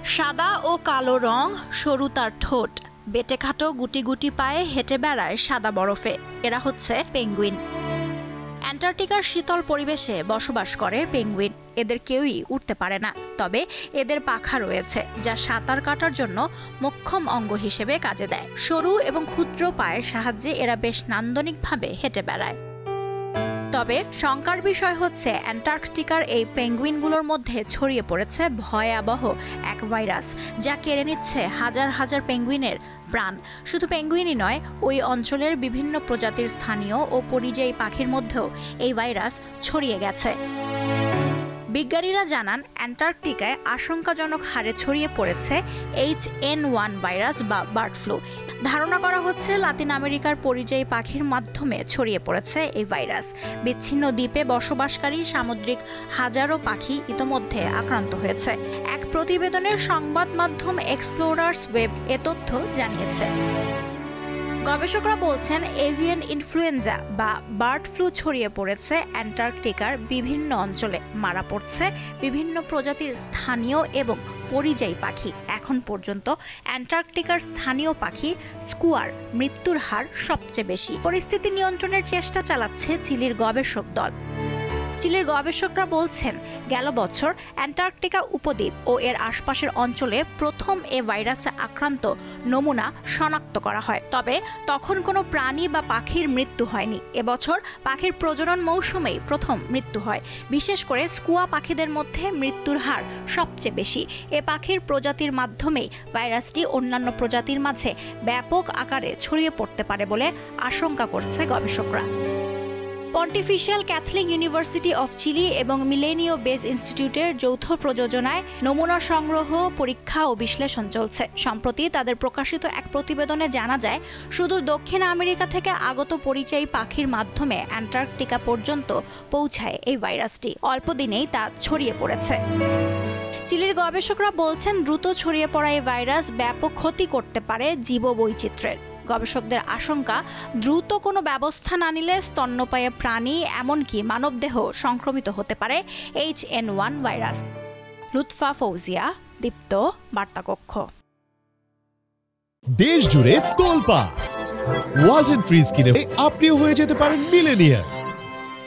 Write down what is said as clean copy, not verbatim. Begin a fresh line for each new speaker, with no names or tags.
সাদা ও কালো রং, সরু তার ঠোঁট, বেঁটেখাটো গুটি গুটি পায়ে হেঁটে বেড়ায় সাদা বরফে। এরা হচ্ছে পেঙ্গুইন। অ্যান্টার্কটিকার শীতল পরিবেশে বসবাস করে পেঙ্গুইন। এদের কেউই উঠতে পারে না, তবে এদের পাখা রয়েছে যা সাঁতার কাটার জন্য মোক্ষম অঙ্গ হিসেবে কাজে দেয়। সরু এবং ক্ষুদ্র পায়ের সাহায্যে এরা বেশ নান্দনিকভাবে হেঁটে বেড়ায়। তবে শঙ্কার বিষয় হচ্ছে অ্যান্টার্কটিকার এই পেঙ্গুইনগুলোর মধ্যে ছড়িয়ে পড়েছে ভয়াবহ এক ভাইরাস, যা কেড়ে নিচ্ছে হাজার হাজার পেঙ্গুইনের প্রাণ। শুধু পেঙ্গুইনই নয়, ওই অঞ্চলের বিভিন্ন প্রজাতির স্থানীয় ও পরিযায়ী পাখির মধ্যেও এই ভাইরাস ছড়িয়ে গেছে। বিজ্ঞানীরা জানান, অ্যান্টার্কটিকায় আশঙ্কাজনক হারে ছড়িয়ে পড়েছে H1N1 ভাইরাস বা বার্ড ফ্লু। ধারণা করা হচ্ছে লাতিন আমেরিকার পরিযায়ী পাখির মাধ্যমে ছড়িয়ে পড়েছে এই ভাইরাস। বিচ্ছিন্ন দ্বীপে বসবাসকারী সামুদ্রিক হাজারো পাখি ইতোমধ্যে আক্রান্ত হয়েছে। এক প্রতিবেদনের সংবাদ মাধ্যম এক্সপ্লোরার্স ওয়েব এ তথ্য জানিয়েছে। গবেষকরা বলছেন, এভিয়ান ইনফ্লুয়েঞ্জা বা বার্ড ফ্লু ছড়িয়ে পড়েছে অ্যান্টার্কটিকার বিভিন্ন অঞ্চলে। মারা পড়ছে বিভিন্ন প্রজাতির স্থানীয় এবং পরিযায়ী পাখি। এখন পর্যন্ত অ্যান্টার্কটিকার স্থানীয় পাখি স্কুয়ার মৃত্যুর হার সবচেয়ে বেশি। পরিস্থিতি নিয়ন্ত্রণের চেষ্টা চালাচ্ছে চিলির গবেষক দল। চিলির গবেষকরা বলছেন, গেল বছর অ্যান্টার্কটিকা উপদ্বীপ ও এর আশপাশের অঞ্চলে প্রথম এ ভাইরাসে আক্রান্ত নমুনা শনাক্ত করা হয়। তবে তখন কোনো প্রাণী বা পাখির মৃত্যু হয়নি। এবছর পাখির প্রজনন মৌসুমেই প্রথম মৃত্যু হয়। বিশেষ করে স্কুয়া পাখিদের মধ্যে মৃত্যুর হার সবচেয়ে বেশি। এ পাখির প্রজাতির মাধ্যমেই ভাইরাসটি অন্যান্য প্রজাতির মাঝে ব্যাপক আকারে ছড়িয়ে পড়তে পারে বলে আশঙ্কা করছে গবেষকরা। পন্টিফিশিয়াল ক্যাথলিক ইউনিভার্সিটি অফ চিলি এবং মিলেনিও বেস ইনস্টিটিউটের যৌথ প্রযোজনায় নমুনা সংগ্রহ, পরীক্ষা ও বিশ্লেষণ চলছে। সম্প্রতি তাদের প্রকাশিত এক প্রতিবেদনে জানা যায়, সুদূর দক্ষিণ আমেরিকা থেকে আগত পরিযায়ী পাখির মাধ্যমে অ্যান্টার্কটিকা পর্যন্ত পৌঁছায় এই ভাইরাসটি। অল্প দিনেই তা ছড়িয়ে পড়েছে। চিলির গবেষকরা বলছেন, দ্রুত ছড়িয়ে পড়া এই ভাইরাস ব্যাপক ক্ষতি করতে পারে জীববৈচিত্র্যের। গবেষকদের আশঙ্কা, দ্রুত কোনো ব্যবস্থা না নিলে স্তন্যপায়ী প্রাণী এমনকি মানবদেহ সংক্রমিত হতে পারে H1N1 ভাইরাস। লুৎফা ফৌজিয়া, দীপ্ত, বার্তাকক্ষ।
দেশ জুড়ে তোলপাড় ওয়ালটন ফ্রিজ কিনে আপনিও হয়ে যেতে পারেন মিলেনিয়ার।